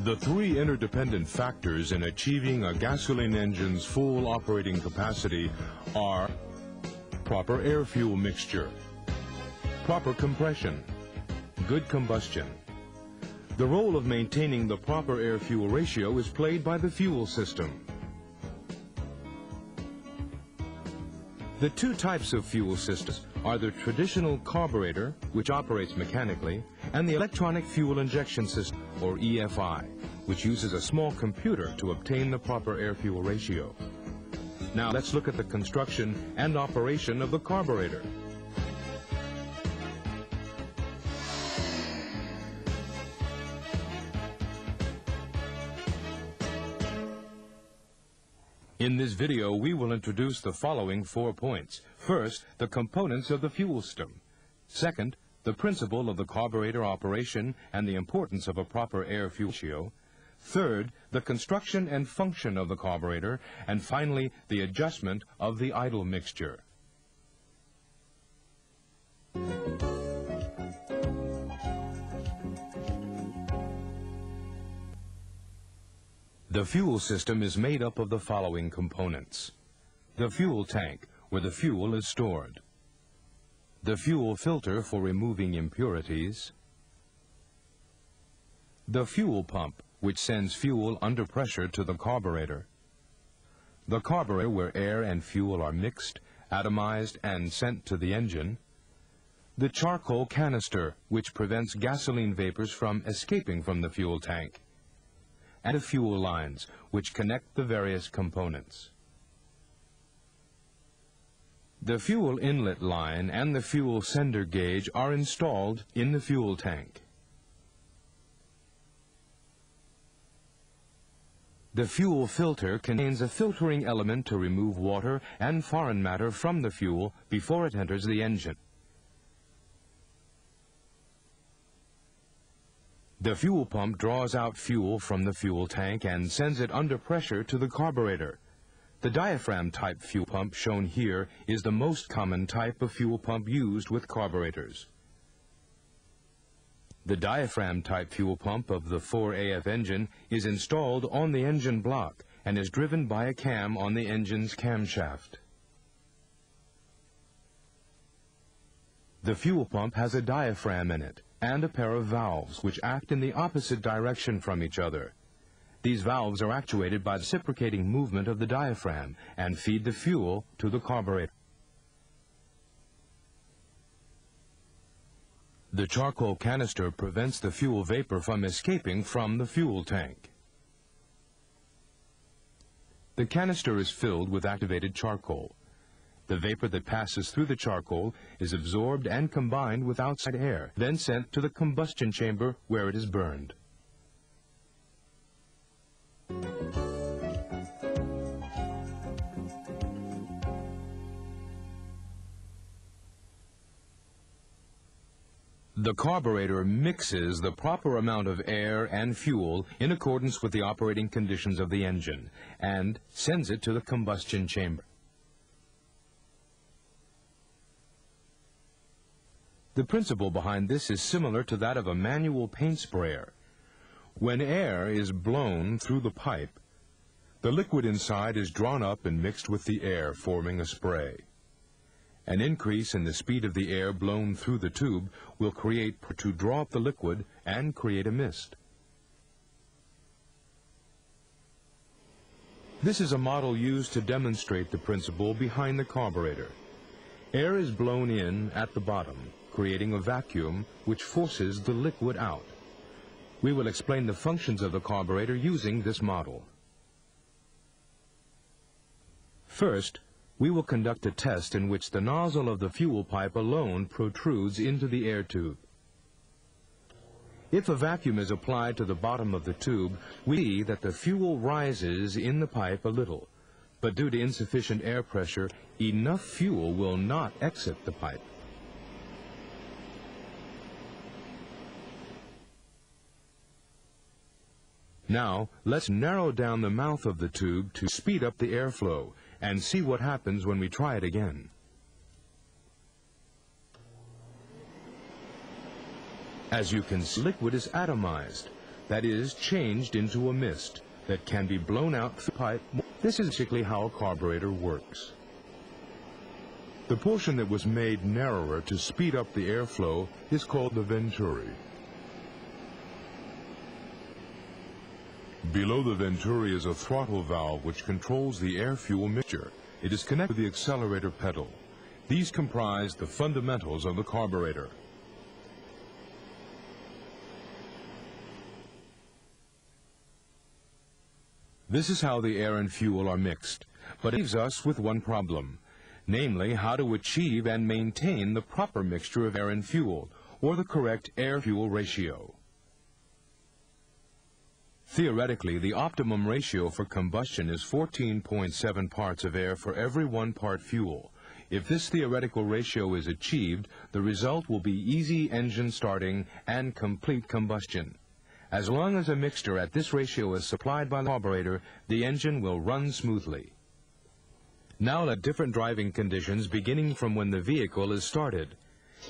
The three interdependent factors in achieving a gasoline engine's full operating capacity are proper air-fuel mixture, proper compression, good combustion. The role of maintaining the proper air-fuel ratio is played by the fuel system. The two types of fuel systems are the traditional carburetor, which operates mechanically, and the electronic fuel injection system, or EFI, which uses a small computer to obtain the proper air-fuel ratio. Now let's look at the construction and operation of the carburetor. In this video, we will introduce the following 4 points. First, the components of the fuel system. Second, the principle of the carburetor operation and the importance of a proper air-fuel ratio. Third, the construction and function of the carburetor. And finally, the adjustment of the idle mixture. The fuel system is made up of the following components. The fuel tank, where the fuel is stored. The fuel filter for removing impurities. The fuel pump, which sends fuel under pressure to the carburetor. The carburetor, where air and fuel are mixed, atomized, and sent to the engine. The charcoal canister, which prevents gasoline vapors from escaping from the fuel tank. And the fuel lines, which connect the various components. The fuel inlet line and the fuel sender gauge are installed in the fuel tank. The fuel filter contains a filtering element to remove water and foreign matter from the fuel before it enters the engine. The fuel pump draws out fuel from the fuel tank and sends it under pressure to the carburetor. The diaphragm-type fuel pump shown here is the most common type of fuel pump used with carburetors. The diaphragm-type fuel pump of the 4AF engine is installed on the engine block and is driven by a cam on the engine's camshaft. The fuel pump has a diaphragm in it and a pair of valves which act in the opposite direction from each other. These valves are actuated by the reciprocating movement of the diaphragm and feed the fuel to the carburetor. The charcoal canister prevents the fuel vapor from escaping from the fuel tank. The canister is filled with activated charcoal. The vapor that passes through the charcoal is absorbed and combined with outside air, then sent to the combustion chamber where it is burned. The carburetor mixes the proper amount of air and fuel in accordance with the operating conditions of the engine and sends it to the combustion chamber. The principle behind this is similar to that of a manual paint sprayer. When air is blown through the pipe, the liquid inside is drawn up and mixed with the air, forming a spray. An increase in the speed of the air blown through the tube will create to draw up the liquid and create a mist. This is a model used to demonstrate the principle behind the carburetor. Air is blown in at the bottom, creating a vacuum which forces the liquid out. We will explain the functions of the carburetor using this model. First, we will conduct a test in which the nozzle of the fuel pipe alone protrudes into the air tube. If a vacuum is applied to the bottom of the tube, we see that the fuel rises in the pipe a little, but due to insufficient air pressure, enough fuel will not exit the pipe. Now, let's narrow down the mouth of the tube to speed up the airflow and see what happens when we try it again. As you can see, liquid is atomized. that is, changed into a mist that can be blown out through the pipe. This is basically how a carburetor works. The portion that was made narrower to speed up the airflow is called the venturi. Below the venturi is a throttle valve which controls the air-fuel mixture. It is connected to the accelerator pedal. These comprise the fundamentals of the carburetor. This is how the air and fuel are mixed, but it leaves us with one problem, namely how to achieve and maintain the proper mixture of air and fuel, or the correct air-fuel ratio. Theoretically, the optimum ratio for combustion is 14.7 parts of air for every 1 part fuel. If this theoretical ratio is achieved, the result will be easy engine starting and complete combustion. As long as a mixture at this ratio is supplied by the carburetor, the engine will run smoothly. Now let different driving conditions beginning from when the vehicle is started.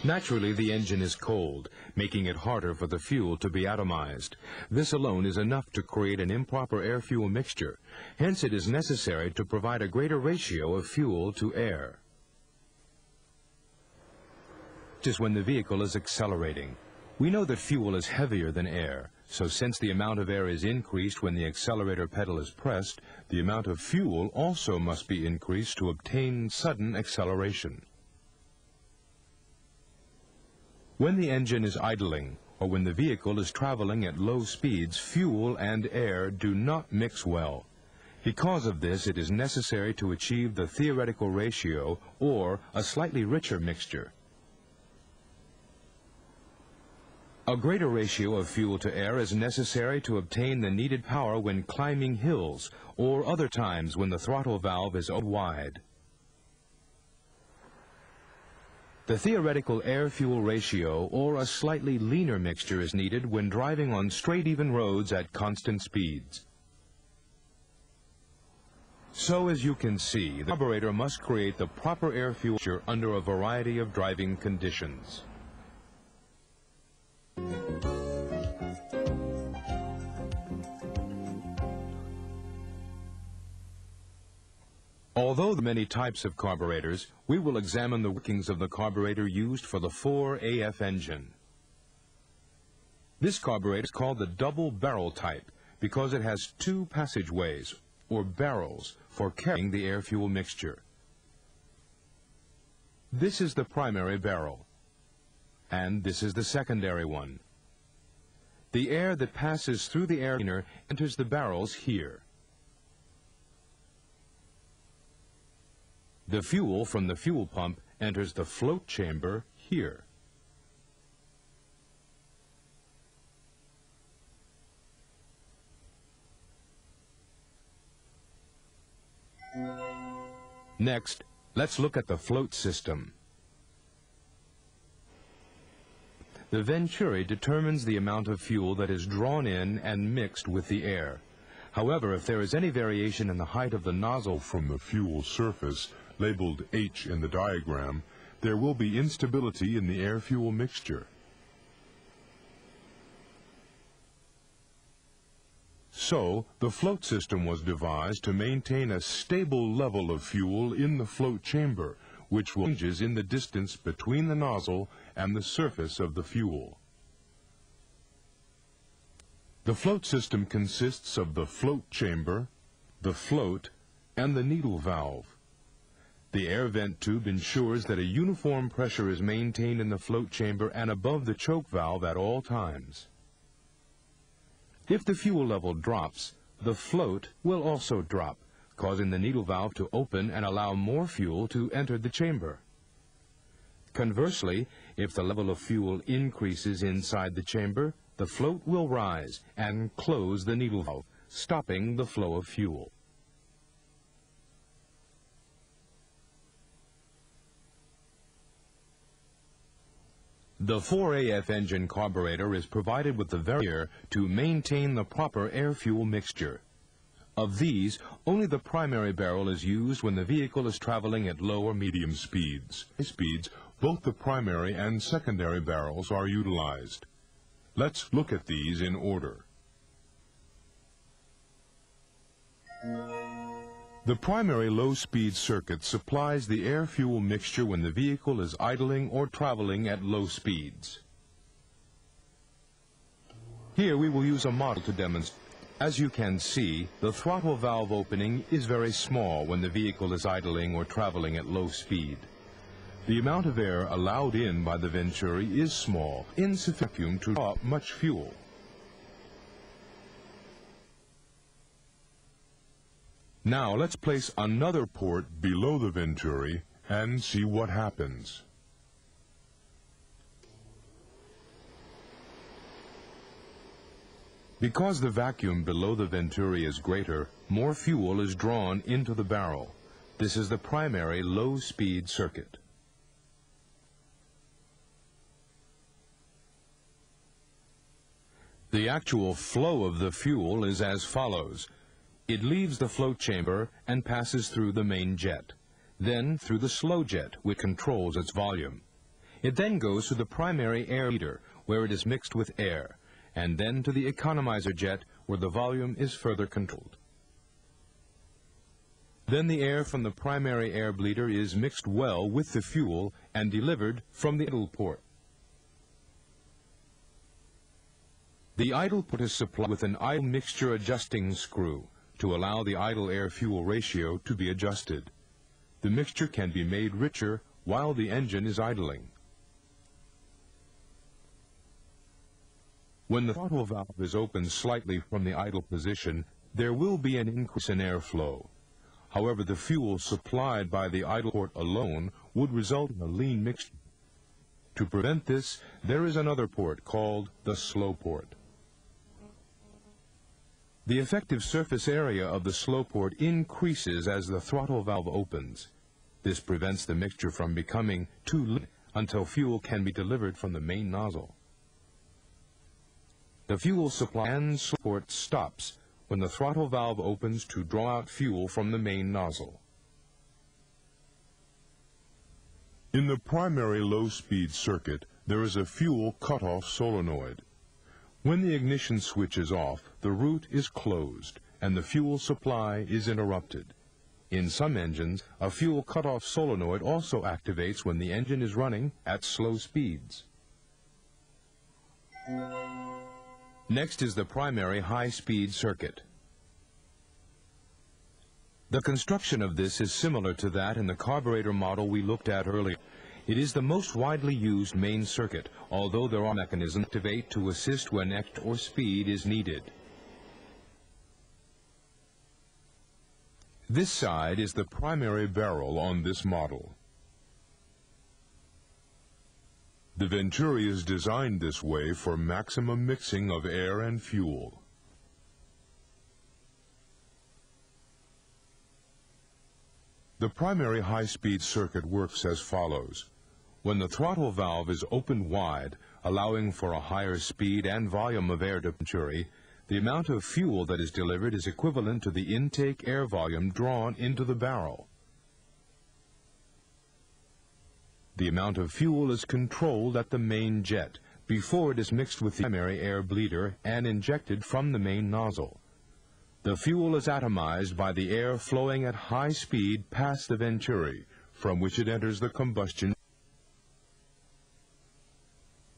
Naturally, the engine is cold, making it harder for the fuel to be atomized. This alone is enough to create an improper air-fuel mixture. Hence, it is necessary to provide a greater ratio of fuel to air. Just when the vehicle is accelerating. We know that fuel is heavier than air, so since the amount of air is increased when the accelerator pedal is pressed, the amount of fuel also must be increased to obtain sudden acceleration. When the engine is idling, or when the vehicle is traveling at low speeds, fuel and air do not mix well. Because of this, it is necessary to achieve the theoretical ratio, or a slightly richer mixture. A greater ratio of fuel to air is necessary to obtain the needed power when climbing hills, or other times when the throttle valve is opened wide. The theoretical air-fuel ratio, or a slightly leaner mixture, is needed when driving on straight even roads at constant speeds. So as you can see, the carburetor must create the proper air-fuel mixture under a variety of driving conditions. Although there are many types of carburetors, we will examine the workings of the carburetor used for the 4AF engine. This carburetor is called the double barrel type because it has 2 passageways, or barrels, for carrying the air-fuel mixture. This is the primary barrel, and this is the secondary one. The air that passes through the air cleaner enters the barrels here. The fuel from the fuel pump enters the float chamber here. Next, let's look at the float system. The venturi determines the amount of fuel that is drawn in and mixed with the air. However, if there is any variation in the height of the nozzle from the fuel surface, labeled H in the diagram, there will be instability in the air-fuel mixture. So, the float system was devised to maintain a stable level of fuel in the float chamber, which changes in the distance between the nozzle and the surface of the fuel. The float system consists of the float chamber, the float, and the needle valve. The air vent tube ensures that a uniform pressure is maintained in the float chamber and above the choke valve at all times. If the fuel level drops, the float will also drop, causing the needle valve to open and allow more fuel to enter the chamber. Conversely, if the level of fuel increases inside the chamber, the float will rise and close the needle valve, stopping the flow of fuel. The 4AF engine carburetor is provided with the variator to maintain the proper air-fuel mixture. Of these, only the primary barrel is used when the vehicle is traveling at low or medium speeds. Both the primary and secondary barrels are utilized. Let's look at these in order. The primary low-speed circuit supplies the air-fuel mixture when the vehicle is idling or traveling at low speeds. Here we will use a model to demonstrate. As you can see, the throttle valve opening is very small when the vehicle is idling or traveling at low speed. The amount of air allowed in by the Venturi is small, insufficient to draw up much fuel. Now let's place another port below the Venturi and see what happens. Because the vacuum below the Venturi is greater, more fuel is drawn into the barrel. This is the primary low-speed circuit. The actual flow of the fuel is as follows. It leaves the float chamber and passes through the main jet, then through the slow jet, which controls its volume. It then goes to the primary air bleeder, where it is mixed with air, and then to the economizer jet, where the volume is further controlled. Then the air from the primary air bleeder is mixed well with the fuel and delivered from the idle port. The idle port is supplied with an idle mixture adjusting screw to allow the idle air-fuel ratio to be adjusted. The mixture can be made richer while the engine is idling. When the throttle valve is opened slightly from the idle position, there will be an increase in airflow. However, the fuel supplied by the idle port alone would result in a lean mixture. To prevent this, there is another port called the slow port. The effective surface area of the slow port increases as the throttle valve opens. This prevents the mixture from becoming too lean until fuel can be delivered from the main nozzle. The fuel supply and slow port stops when the throttle valve opens to draw out fuel from the main nozzle. In the primary low-speed circuit, there is a fuel cutoff solenoid. When the ignition switch is off, the root is closed and the fuel supply is interrupted. In some engines, a fuel cutoff solenoid also activates when the engine is running at slow speeds. Next is the primary high-speed circuit. The construction of this is similar to that in the carburetor model we looked at earlier. It is the most widely used main circuit, although there are mechanisms to activate to assist when act or speed is needed. This side is the primary barrel on this model. The Venturi is designed this way for maximum mixing of air and fuel. The primary high-speed circuit works as follows. When the throttle valve is opened wide, allowing for a higher speed and volume of air to Venturi, the amount of fuel that is delivered is equivalent to the intake air volume drawn into the barrel. The amount of fuel is controlled at the main jet before it is mixed with the primary air bleeder and injected from the main nozzle. The fuel is atomized by the air flowing at high speed past the Venturi, from which it enters the combustion.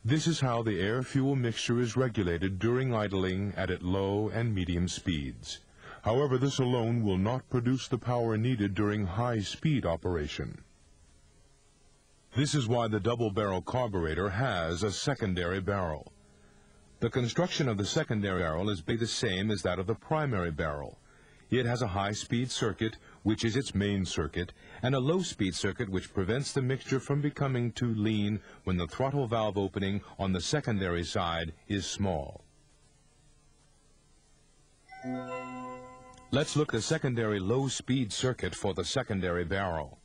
This is how the air-fuel mixture is regulated during idling at low and medium speeds. However, this alone will not produce the power needed during high-speed operation. This is why the double-barrel carburetor has a secondary barrel. The construction of the secondary barrel is the same as that of the primary barrel. It has a high-speed circuit, which is its main circuit, and a low-speed circuit which prevents the mixture from becoming too lean when the throttle valve opening on the secondary side is small. Let's look at the secondary low-speed circuit for the secondary barrel.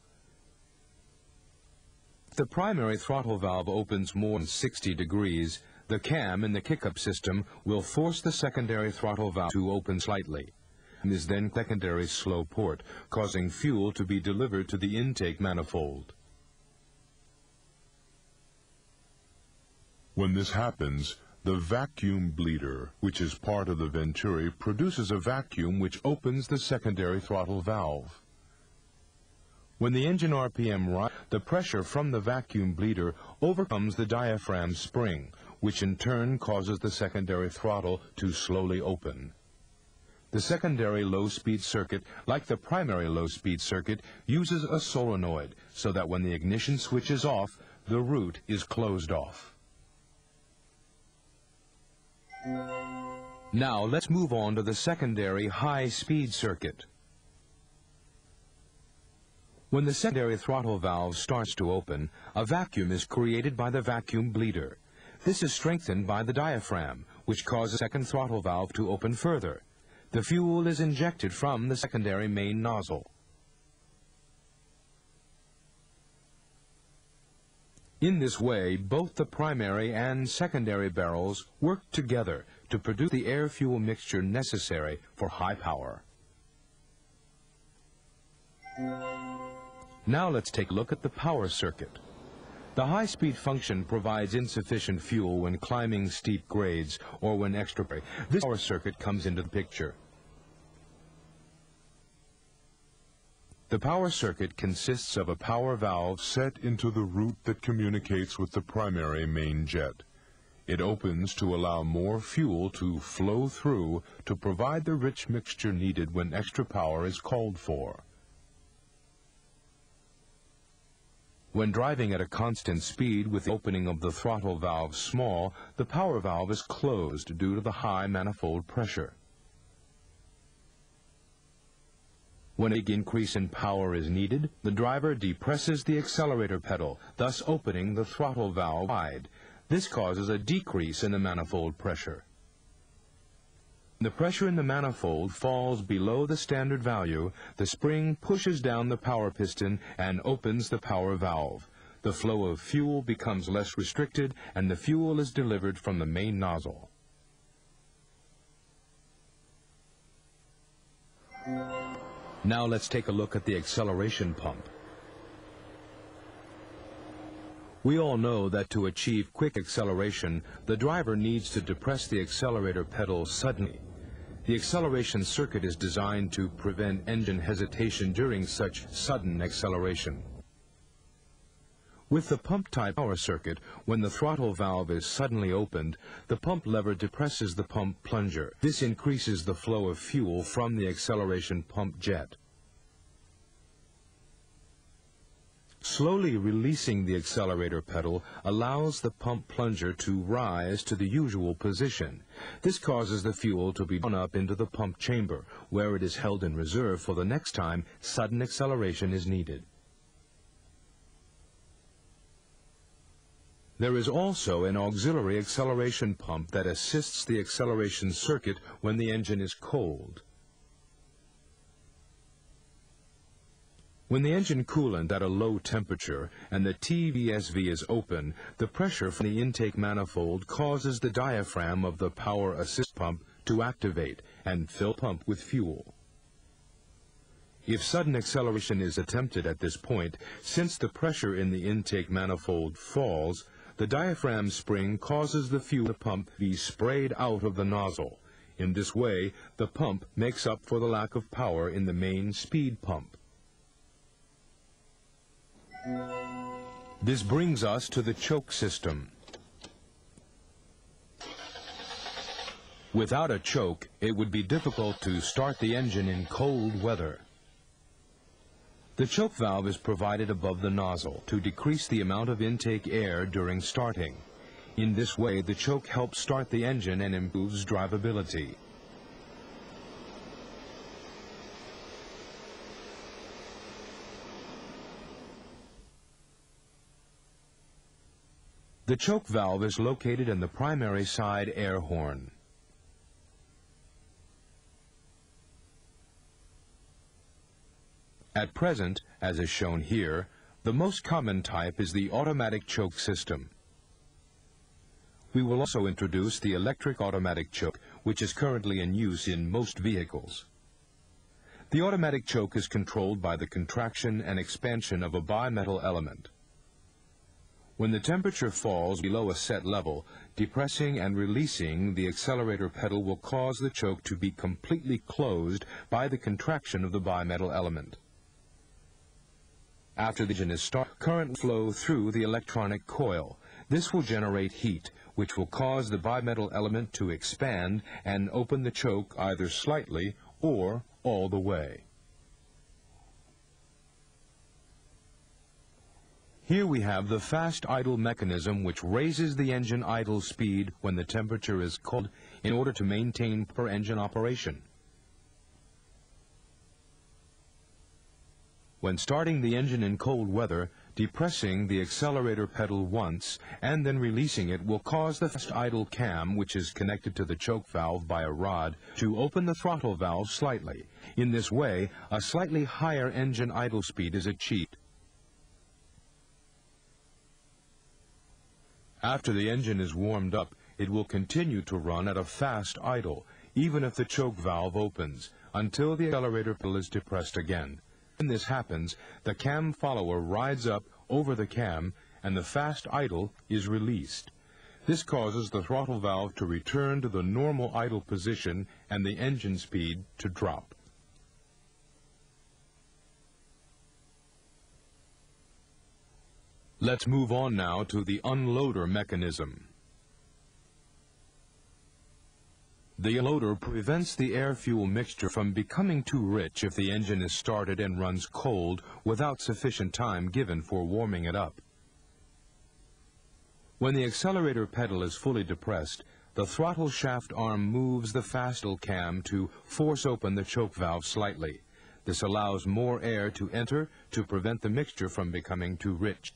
If the primary throttle valve opens more than 60 degrees, the cam in the kick-up system will force the secondary throttle valve to open slightly. And is then secondary slow port, causing fuel to be delivered to the intake manifold. When this happens, The vacuum bleeder, which is part of the venturi, produces a vacuum which opens the secondary throttle valve. When the engine RPM rises, the pressure from the vacuum bleeder overcomes the diaphragm spring, which in turn causes the secondary throttle to slowly open. The secondary low-speed circuit, like the primary low-speed circuit, uses a solenoid so that when the ignition switch is off, the root is closed off. Now let's move on to the secondary high-speed circuit. When the secondary throttle valve starts to open, a vacuum is created by the vacuum bleeder. This is strengthened by the diaphragm, which causes the second throttle valve to open further. The fuel is injected from the secondary main nozzle. In this way, both the primary and secondary barrels work together to produce the air-fuel mixture necessary for high power. Now let's take a look at the power circuit. The high-speed function provides insufficient fuel when climbing steep grades or when extra. This power circuit comes into the picture. The power circuit consists of a power valve set into the root that communicates with the primary main jet. It opens to allow more fuel to flow through to provide the rich mixture needed when extra power is called for. When driving at a constant speed with the opening of the throttle valve small, the power valve is closed due to the high manifold pressure. When a big increase in power is needed, the driver depresses the accelerator pedal, thus opening the throttle valve wide. This causes a decrease in the manifold pressure. When the pressure in the manifold falls below the standard value, the spring pushes down the power piston and opens the power valve. The flow of fuel becomes less restricted and the fuel is delivered from the main nozzle. Now let's take a look at the acceleration pump. We all know that to achieve quick acceleration, the driver needs to depress the accelerator pedal suddenly. The acceleration circuit is designed to prevent engine hesitation during such sudden acceleration. With the pump-type power circuit, when the throttle valve is suddenly opened, the pump lever depresses the pump plunger. This increases the flow of fuel from the acceleration pump jet. Slowly releasing the accelerator pedal allows the pump plunger to rise to the usual position. This causes the fuel to be drawn up into the pump chamber, where it is held in reserve for the next time sudden acceleration is needed. There is also an auxiliary acceleration pump that assists the acceleration circuit when the engine is cold. When the engine coolant at a low temperature and the TVSV is open, the pressure from the intake manifold causes the diaphragm of the power assist pump to activate and fill the pump with fuel. If sudden acceleration is attempted at this point, since the pressure in the intake manifold falls, the diaphragm spring causes the fuel in the pump to be sprayed out of the nozzle. In this way, the pump makes up for the lack of power in the main speed pump. This brings us to the choke system. Without a choke, it would be difficult to start the engine in cold weather. The choke valve is provided above the nozzle to decrease the amount of intake air during starting. In this way, the choke helps start the engine and improves drivability. The choke valve is located in the primary side air horn. At present, as is shown here, the most common type is the automatic choke system. We will also introduce the electric automatic choke, which is currently in use in most vehicles. The automatic choke is controlled by the contraction and expansion of a bimetal element. When the temperature falls below a set level, depressing and releasing the accelerator pedal will cause the choke to be completely closed by the contraction of the bimetal element. After the engine is started, current will flow through the electronic coil. This will generate heat, which will cause the bimetal element to expand and open the choke either slightly or all the way. Here we have the fast idle mechanism, which raises the engine idle speed when the temperature is cold in order to maintain proper engine operation. When starting the engine in cold weather, depressing the accelerator pedal once and then releasing it will cause the fast idle cam, which is connected to the choke valve by a rod, to open the throttle valve slightly. In this way, a slightly higher engine idle speed is achieved. After the engine is warmed up, it will continue to run at a fast idle, even if the choke valve opens, until the accelerator pedal is depressed again. When this happens, the cam follower rides up over the cam and the fast idle is released. This causes the throttle valve to return to the normal idle position and the engine speed to drop. Let's move on now to the unloader mechanism. The unloader prevents the air-fuel mixture from becoming too rich if the engine is started and runs cold without sufficient time given for warming it up. When the accelerator pedal is fully depressed, the throttle shaft arm moves the fast idle cam to force open the choke valve slightly. This allows more air to enter to prevent the mixture from becoming too rich.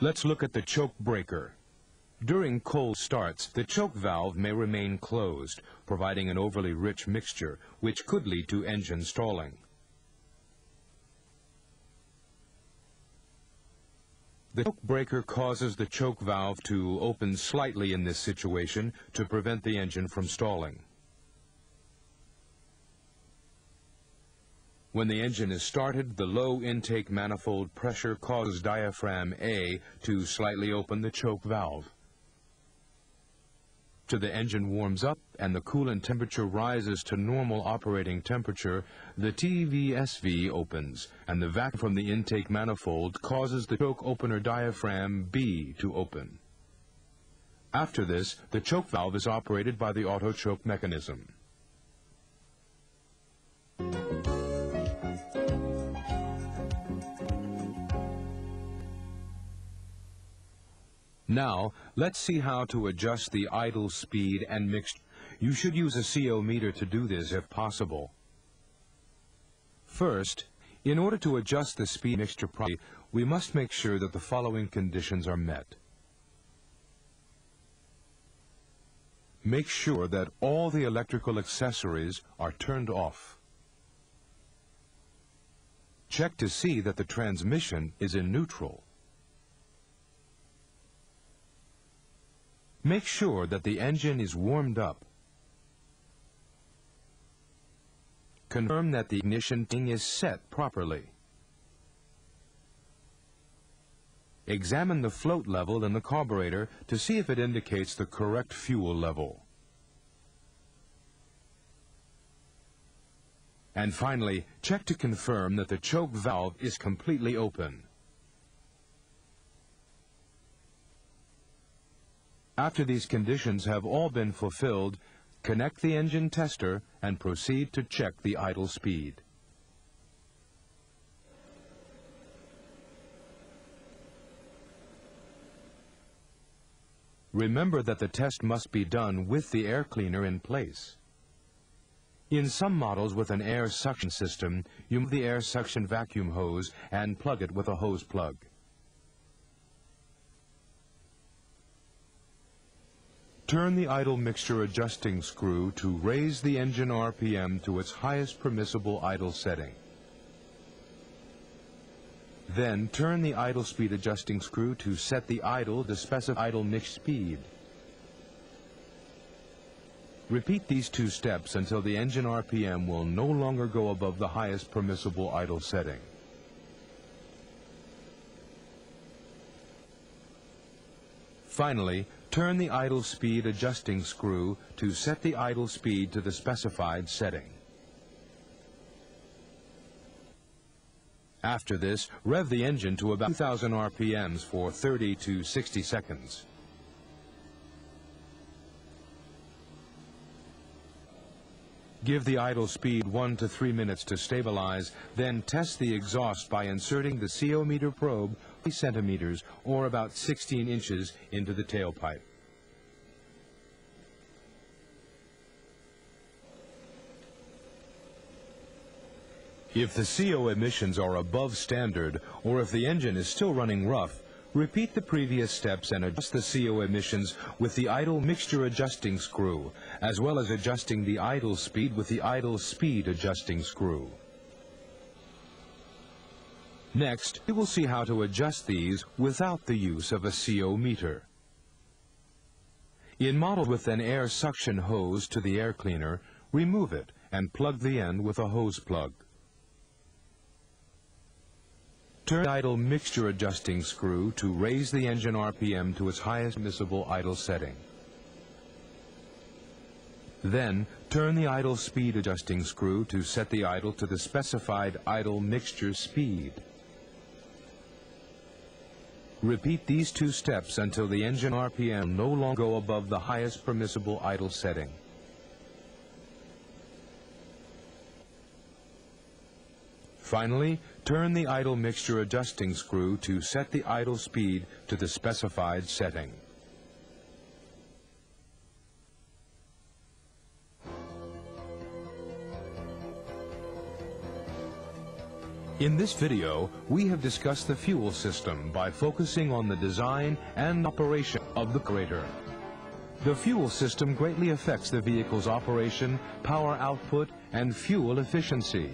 Let's look at the choke breaker. During cold starts, the choke valve may remain closed, providing an overly rich mixture, which could lead to engine stalling. The choke breaker causes the choke valve to open slightly in this situation to prevent the engine from stalling. When the engine is started, the low intake manifold pressure causes diaphragm A to slightly open the choke valve. After the engine warms up and the coolant temperature rises to normal operating temperature, the TVSV opens, and the vacuum from the intake manifold causes the choke opener diaphragm B to open. After this, the choke valve is operated by the auto choke mechanism. Now, let's see how to adjust the idle speed and mixture. You should use a CO meter to do this if possible. First, in order to adjust the speed mixture properly, we must make sure that the following conditions are met. Make sure that all the electrical accessories are turned off. Check to see that the transmission is in neutral. Make sure that the engine is warmed up. Confirm that the ignition setting is set properly. Examine the float level in the carburetor to see if it indicates the correct fuel level. And finally, check to confirm that the choke valve is completely open. After these conditions have all been fulfilled, connect the engine tester and proceed to check the idle speed. Remember that the test must be done with the air cleaner in place. In some models with an air suction system, you move the air suction vacuum hose and plug it with a hose plug. Turn the idle mixture adjusting screw to raise the engine RPM to its highest permissible idle setting. Then turn the idle speed adjusting screw to set the idle to specify idle mix speed. Repeat these 2 steps until the engine RPM will no longer go above the highest permissible idle setting. Finally, turn the idle speed adjusting screw to set the idle speed to the specified setting. After this, rev the engine to about 2,000 RPMs for 30 to 60 seconds. Give the idle speed 1 to 3 minutes to stabilize, then test the exhaust by inserting the CO meter probe 3 centimeters or about 16 inches into the tailpipe. If the CO emissions are above standard, or if the engine is still running rough, repeat the previous steps and adjust the CO emissions with the idle mixture adjusting screw, as well as adjusting the idle speed with the idle speed adjusting screw. Next, we will see how to adjust these without the use of a CO meter. In model with an air suction hose to the air cleaner, remove it and plug the end with a hose plug. Turn the idle mixture adjusting screw to raise the engine RPM to its highest permissible idle setting. Then, turn the idle speed adjusting screw to set the idle to the specified idle mixture speed. Repeat these 2 steps until the engine RPM no longer go above the highest permissible idle setting. Finally, turn the idle mixture adjusting screw to set the idle speed to the specified setting. In this video, we have discussed the fuel system by focusing on the design and operation of the carburetor. The fuel system greatly affects the vehicle's operation, power output, and fuel efficiency.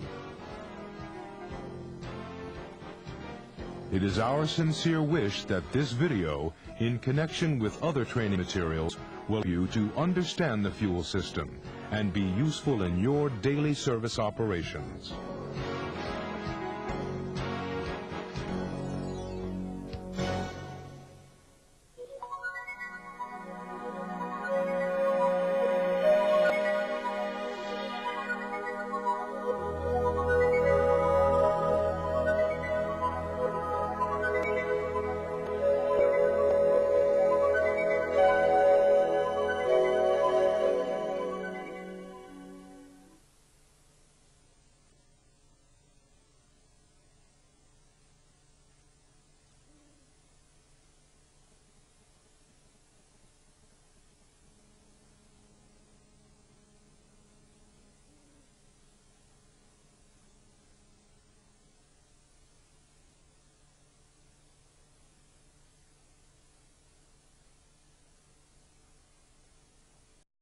It is our sincere wish that this video, in connection with other training materials, will help you to understand the fuel system and be useful in your daily service operations.